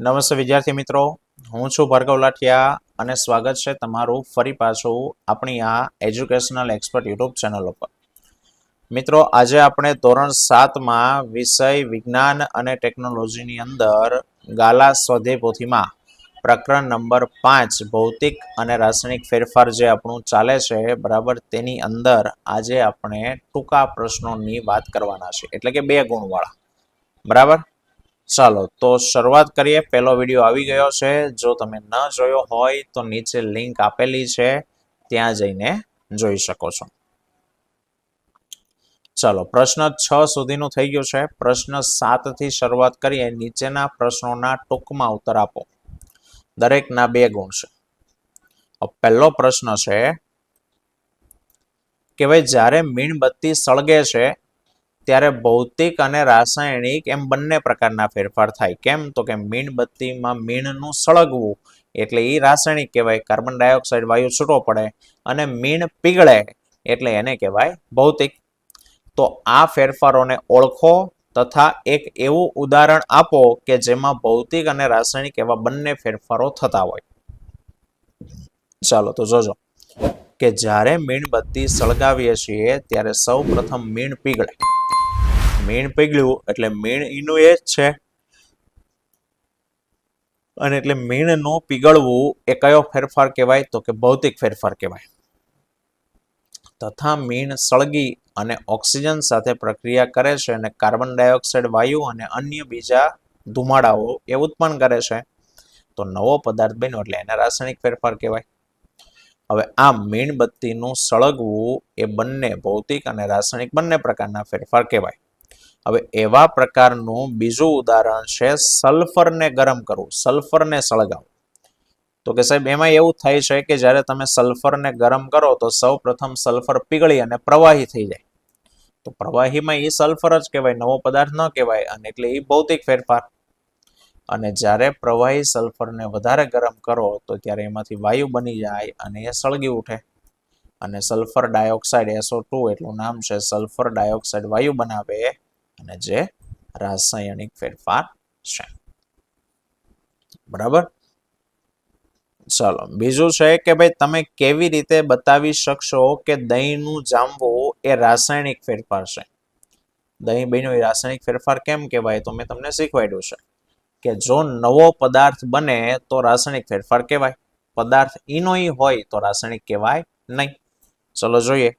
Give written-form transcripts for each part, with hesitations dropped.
નમસ્તે વિદ્યાર્થી મિત્રો, હું છું ભાર્ગવ લાઠિયા અને સ્વાગત છે તમારું ફરી પાછું આપણી આ એજ્યુકેશનલ એક્સપર્ટ યુટ્યુબ ચેનલ ઉપર. મિત્રો, આજે આપણે ધોરણ 7માં વિષય વિજ્ઞાન અને ટેકનોલોજીની અંદર ગાલા સ્વાધ્યાય પોથીમાં પ્રકરણ નંબર 5 ભૌતિક અને રાસાયણિક ફેરફાર જે આપણું ચાલે છે બરાબર, તેની અંદર આજે આપણે ટૂંકા પ્રશ્નોની વાત કરવાના છે, એટલે કે 2 ગુણવાળા. બરાબર, ચાલો તો શરૂઆત કરીએ. પહેલો વિડીયો આવી ગયો છે, જો તમે ન જોયો હોય તો નીચે લિંક આપેલી છે, ત્યાં જઈને જોઈ શકો છો. ચાલો, પ્રશ્ન 6 સુધીનું થઈ ગયું છે. પ્રશ્ન 7 થી શરૂઆત કરીએ. નીચેના પ્રશ્નોના ટૂંકમાં ઉત્તર આપો. દરેકના 2 ગુણ છે. પહેલો પ્રશ્ન છે કે ભાઈ, જ્યારે મીણબત્તી સળગે છે ત્યારે ભૌતિક અને રાસાયણિક એમ બંને પ્રકારના ફેરફાર થાય. કેમ? તો કે મીણબત્તીમાં મીણનું સળગવું એટલે એ રાસાયણિક કહેવાય, કાર્બન ડાયોક્સાઇડ વાયુ છૂટો પડે, અને મીણ પીગળે એટલે એને કહેવાય ભૌતિક. તો આ ફેરફારોને ઓળખો તથા એક એવું ઉદાહરણ આપો કે જેમાં ભૌતિક અને રાસાયણિક એવા બંને ફેરફારો થતા હોય. ચાલો તો જોજો કે જ્યારે મીણબત્તી સળગાવીએ છીએ ત્યારે સૌ પ્રથમ મીણ પીગળે. મીણ પીગળ્યું એટલે મીણ એનું એ જ છે, અને એટલે મીણનું પીગળવું એ કયો ફેરફાર કહેવાય? તો કે ભૌતિક ફેરફાર કહેવાય. તથા મીણ સળગી અને ઓક્સિજન સાથે પ્રક્રિયા કરે છે અને કાર્બન ડાયોક્સાઇડ વાયુ અને અન્ય બીજા ધુમાડાઓ એ ઉત્પન્ન કરે છે, તો નવો પદાર્થ બન્યો એટલે એને રાસાયણિક ફેરફાર કહેવાય. હવે આ મીણબત્તીનું સળગવું એ બંને ભૌતિક અને રાસાયણિક બંને પ્રકારના ફેરફાર કહેવાય. હવે એવા પ્રકારનું બીજું ઉદાહરણ છે સલ્ફરને ગરમ કરવું, સલ્ફરને સળગાવવું. તો કે સાહેબ, એમાં એવું થાય છે કે જ્યારે તમે સલ્ફરને ગરમ કરો તો સૌ પ્રથમ સલ્ફર પીગળી અને પ્રવાહી થઈ જાય. તો પ્રવાહીમાં એ સલ્ફર જ કહેવાય, નવો પદાર્થ ન કહેવાય, અને એટલે એ ભૌતિક ફેરફાર. અને જ્યારે પ્રવાહી સલ્ફરને વધારે ગરમ કરો તો ત્યારે એમાંથી વાયુ બની જાય અને એ સળગી ઉઠે, અને સલ્ફર ડાયોક્સાઇડ SO2 એટલું નામ છે, સલ્ફર ડાયોક્સાઇડ વાયુ બનાવે, અને જે રાસાયણિક ફેરફાર છે. બરાબર, ચાલો બીજું છે કે ભાઈ, તમે કેવી રીતે બતાવી શકશો કે દહીંનું જામવું એ રાસાયણિક ફેરફાર છે? દહીં બન્યું એ રાસાયણિક ફેરફાર કેમ કહેવાય? તો મેં તમને શીખવાડ્યું છે કે જો નવો પદાર્થ બને તો રાસાયણિક ફેરફાર કહેવાય, પદાર્થ ઈનો ઈ હોય તો રાસાયણિક કહેવાય નહીં. ચલો જોઈએ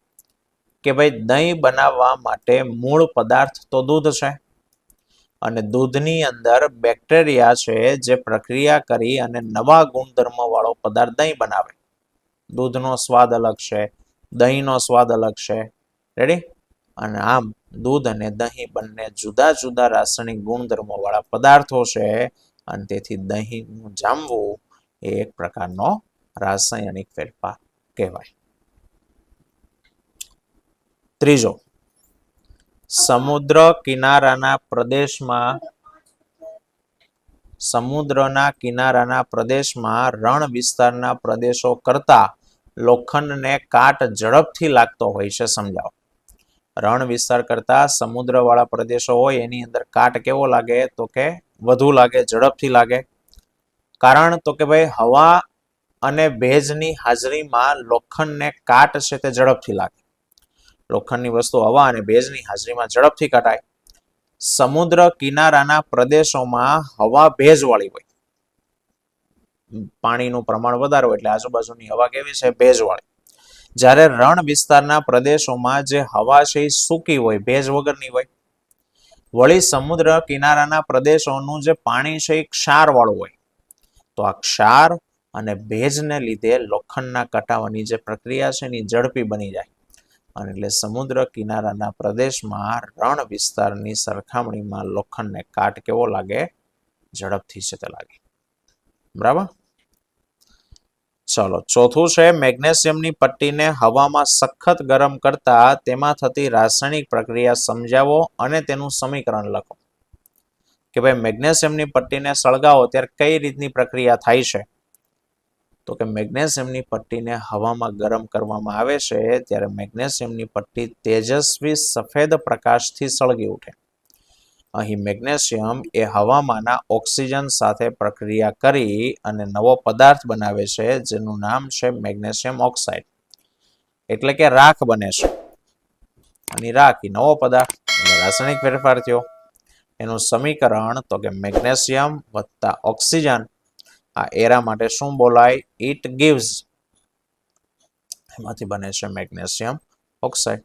કે ભાઈ, દહીં બનાવવા માટે મૂળ પદાર્થ તો દૂધ છે, અને દૂધની અંદર બેક્ટેરિયા છે જે પ્રક્રિયા કરી અને નવા ગુણધર્મ વાળો પદાર્થ દહીં બનાવે. દૂધનો સ્વાદ અલગ છે, દહીંનો સ્વાદ અલગ છે. રેડી? અને આમ દૂધ અને દહીં બંને જુદા જુદા રાસાયણિક ગુણધર્મો વાળા પદાર્થો છે, અને તેથી દહીંનું જામવું એ એક પ્રકારનો રાસાયણિક ફેરફાર કહેવાય. ત્રીજો, સમુદ્રના કિનારાના પ્રદેશમાં રણ વિસ્તારના પ્રદેશો કરતા લોખંડને કાટ ઝડપથી લાગતો હોય છે. સમજાવો. રણ વિસ્તાર કરતા સમુદ્ર વાળા પ્રદેશો હોય એની અંદર કાટ કેવો લાગે? તો કે વધુ લાગે, ઝડપથી લાગે. કારણ? તો કે ભાઈ, હવા અને ભેજની હાજરીમાં લોખંડને કાટ છે તે ઝડપથી લાગે. લોખંડની વસ્તુ હવા અને ભેજની હાજરીમાં ઝડપથી કટાય. સમુદ્ર કિનારાના પ્રદેશોમાં હવા ભેજવાળી હોય, પાણીનું પ્રમાણ વધારે હોય એટલે આજુબાજુની હવા કેવી છે? ભેજવાળી. જ્યારે રણ વિસ્તારના પ્રદેશોમાં જે હવા છે એ સૂકી હોય, ભેજ વગરની હોય. વળી સમુદ્ર કિનારાના પ્રદેશોનું જે પાણી છે એ ક્ષારવાળું હોય. તો આ ક્ષાર અને ભેજને લીધે લોખંડના કટાવાની જે પ્રક્રિયા છે એની ઝડપી બની જાય, અને એટલે સમુદ્ર કિનારાના પ્રદેશમાં રણ વિસ્તારની સરખામણીમાં લોખંડને કાટ કેવો લાગે? ઝડપથી છે તે લાગે. બરાબર. ચલો, ચોથું છે મેગ્નેશિયમની પટ્ટીને હવામાં સખત ગરમ કરતા તેમાં થતી રાસાયણિક પ્રક્રિયા સમજાવો અને તેનું સમીકરણ લખો. કે ભાઈ, મેગ્નેશિયમની પટ્ટીને સળગાવો ત્યારે કઈ રીતની પ્રક્રિયા થાય છે? તો કે મેગ્નેશિયમની પટ્ટીને હવામાં ગરમ કરવામાં આવે છે ત્યારે મેગ્નેશિયમની પટ્ટી તેજસ્વી સફેદ પ્રકાશથી સળગી ઉઠે. અહીં મેગ્નેશિયમ એ હવામાંના ઓક્સિજન સાથે પ્રક્રિયા કરી અને નવો પદાર્થ બનાવે છે જેનું નામ છે મેગ્નેશિયમ ઓક્સાઇડ. એટલે કે રાખ બને છે. અને રાખ એ નવો પદાર્થ એટલે રાસાયણિક ફેરફાર થયો. એનું સમીકરણ તો કે મેગ્નેશિયમ વત્તા ઓક્સિજન આ એરા માટે શું બોલાય? It gives. એમાંથી બને છે મેગ્નેશિયમ ઓક્સાઇડ.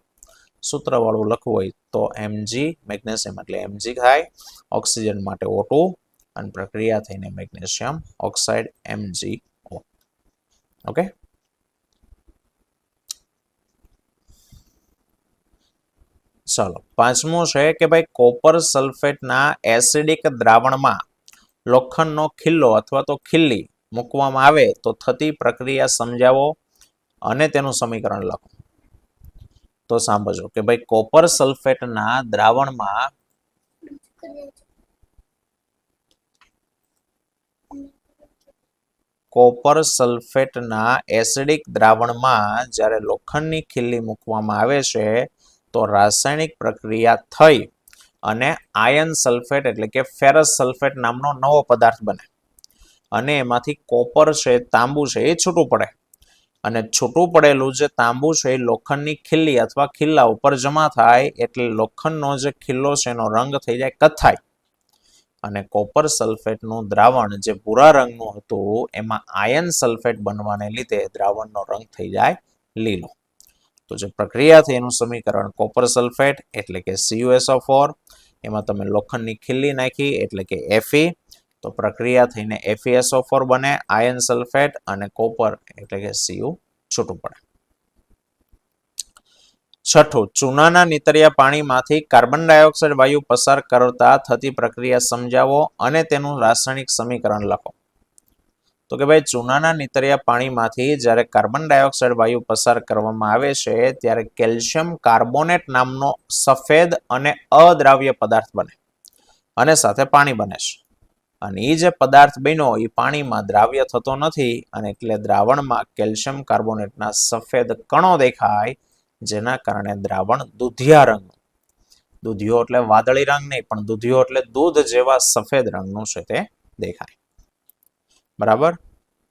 સૂત્ર વાળું લખવું હોય તો Mg મેગ્નેશિયમ એટલે Mg થાય, ઓક્સિજન માટે O2 અને પ્રક્રિયા થઈને મેગ્નેશિયમ ઓક્સાઇડ MgO. ઓકે. ચાલો પાંચમું છે કે ભાઈ કોપર સલ્ફેટના એસિડિક દ્રાવણમાં લોખંડનો ખિલ્લો અથવા તો ખિલ્લી મૂકવામાં આવે તો થતી પ્રક્રિયા સમજાવો અને તેનું સમીકરણ લખો. તો સાંભળજો કે ભાઈ કોપર સલ્ફેટના દ્રાવણમાં કોપર સલ્ફેટના એસિડિક દ્રાવણમાં જ્યારે લોખંડની ખિલ્લી મૂકવામાં આવે છે તો રાસાયણિક પ્રક્રિયા થઈ અને આયર્ન સલ્ફેટ એટલે કે ફેરસ સલ્ફેટ નામનો નવો પદાર્થ બને અને એમાંથી કોપર છે, તાંબુ છે એ છૂટું પડે અને છૂટું પડેલું જે તાંબુ છે એ લોખંડની ખિલ્લી અથવા ખિલ્લા ઉપર જમા થાય એટલે લોખંડનો જે ખિલ્લો છે એનો રંગ થઈ જાય કથ્થાઈ અને કોપર સલ્ફેટનું દ્રાવણ જે ભૂરા રંગનું હતું એમાં આયર્ન સલ્ફેટ બનવાને લીધે દ્રાવણનો રંગ થઈ જાય લીલો. તો જે પ્રક્રિયા થઈ એનું સમીકરણ કોપર સલ્ફેટ એટલે કે CuSO4, એમાં તમે લોખંડની ખિલ્લી નાખી એટલે કે Fe, તો પ્રક્રિયા થઈને FeSO4 બને, આયર્ન સલ્ફેટ અને કોપર એટલે કે Cu છૂટું પડે. છઠ્ઠું, ચૂનાના નીતરિયા પાણીમાંથી કાર્બન ડાયોક્સાઇડ વાયુ પસાર કરતા થતી પ્રક્રિયા સમજાવો અને તેનું રાસાયણિક સમીકરણ લખો. તો કે ભાઈ ચૂનાના નીતરિયા પાણીમાંથી જ્યારે કાર્બન ડાયોક્સાઇડ વાયુ પસાર કરવામાં આવે છે ત્યારે કેલ્શિયમ કાર્બોનેટ નામનો સફેદ અને અદ્રાવ્ય પદાર્થ બને અને સાથે પાણી બને છે. અને એ જે પદાર્થ બન્યો એ પાણીમાં દ્રાવ્ય થતો નથી અને એટલે દ્રાવણમાં કેલ્શિયમ કાર્બોનેટના સફેદ કણો દેખાય જેના કારણે દ્રાવણ દૂધિયા રંગ, દૂધિયો એટલે વાદળી રંગ નહીં પણ દૂધિયો એટલે દૂધ જેવા સફેદ રંગનું છે તે દેખાય. બરાબર.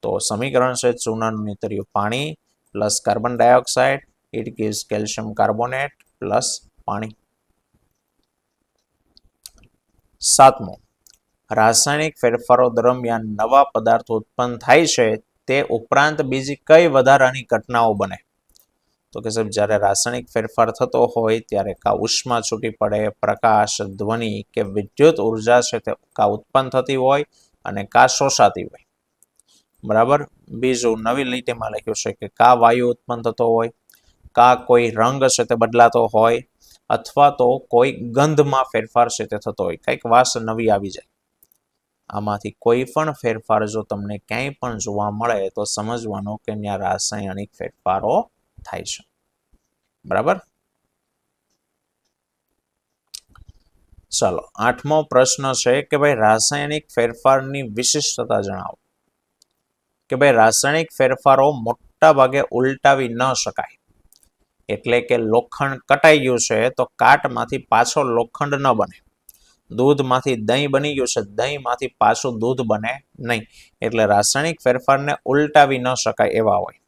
તો સમીકરણ છે ચૂનાનું નીતરિયું પાણી plus carbon dioxide, it gives calcium carbonate plus પાણી. સાતમું, રાસાયણિક ફેરફારો દરમિયાન નવા પદાર્થો ઉત્પન્ન થાય છે તે ઉપરાંત બીજી કઈ વધારાની ઘટનાઓ બને? તો કે સાહેબ જ્યારે રાસાયણિક ફેરફાર થતો હોય ત્યારે કા ઉષ્મા છૂટી પડે, પ્રકાશ, ધ્વનિ કે વિદ્યુત ઉર્જા છે તે કા ઉત્પન્ન થતી હોય અને કા શોષાતી હોય. બરાબર. બીજું નવી લીટીમાં લખ્યું છે કે કા વાયુ ઉત્પન્ન થતો હોય, કા કોઈ રંગ છે તે બદલાતો હોય અથવા તો કોઈ ગંધમાં ફેરફાર છે તે થતો હોય, કંઈક વાસ નવી આવી જાય. આમાંથી કોઈ પણ ફેરફાર જો તમને ક્યાંય પણ જોવા મળે તો સમજવાનું કે ત્યાં રાસાયણિક ફેરફારો થાય છે. બરાબર. ચાલો આઠમો પ્રશ્ન છે કે ભાઈ રાસાયણિક ફેરફારની વિશિષ્ટતા જણાવો. કે ભાઈ રાસાયણિક ફેરફારો મોટા ભાગે ઉલટાવી ન શકાય. એટલે કે લોખંડ કટાઈ ગયું છે તો કાટમાંથી પાછો લોખંડ ન બને. દૂધમાંથી દહીં બની ગયું છે, દહીંમાંથી પાછું દૂધ બને નહીં. એટલે રાસાયણિક ફેરફારને ઉલટાવી ન શકાય એવા હોય.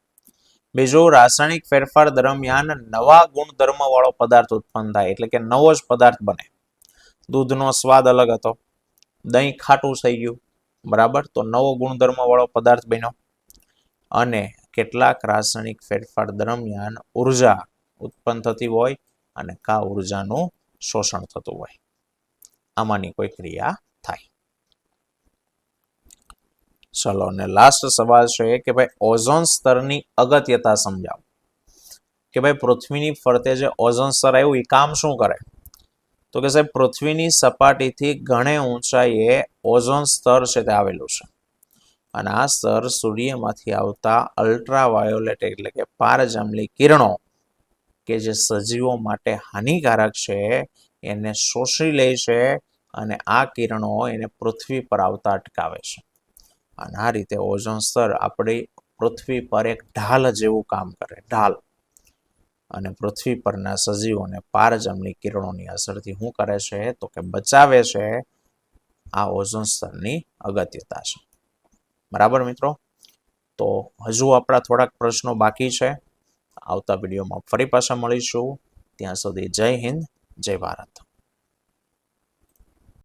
બીજું, રાસાયણિક ફેરફાર દરમિયાન નવા ગુણધર્મ વાળો પદાર્થ ઉત્પન્ન થાય એટલે કે નવો જ પદાર્થ બને. દૂધનો સ્વાદ અલગ હતો, દહીં ખાટું થઈ ગયું. બરાબર. તો નવો ગુણધર્મ વાળો પદાર્થ બન્યો. અને કેટલાક રાસાયણિક ફેરફાર દરમિયાન ઉર્જા ઉત્પન્ન થતી હોય અને કા ઉર્જાનું શોષણ થતું હોય. આમાંની કોઈ ક્રિયા થાય. ચલો અને લાસ્ટ સવાલ છે કે ભાઈ ઓઝોન સ્તરની અગત્યતા સમજાવો. કે ભાઈ પૃથ્વીની ફરતે જે ઓઝોન સ્તર આવ્યું એ કામ શું કરે? તો કે સાહેબ પૃથ્વીની સપાટીથી ઘણે ઊંચાઈએ ઓઝોન સ્તર છે તે આવેલું છે અને આ સ્તર સૂર્યમાંથી આવતા અલ્ટ્રાવાયોલેટ એટલે કે પારજાંબલી કિરણો કે જે સજીવો માટે હાનિકારક છે એને શોષી લે છે અને આ કિરણો એને પૃથ્વી પર આવતા અટકાવે છે. અને આ રીતે ઓઝોન સ્તર આપણી પૃથ્વી પર એક ઢાલ જેવું કામ કરે. ઢાલ. અને પૃથ્વી પરના સજીવોને પારજામની કિરણોની અસરથી શું કરે છે તો કે બચાવે છે. આ ઓઝોન સ્તરની અગત્યતા છે. બરાબર મિત્રો, તો હજુ આપણા થોડાક પ્રશ્નો બાકી છે. આવતા વિડીયોમાં ફરી પાછા મળીશું. ત્યાં સુધી જય હિન્દ, જય ભારત.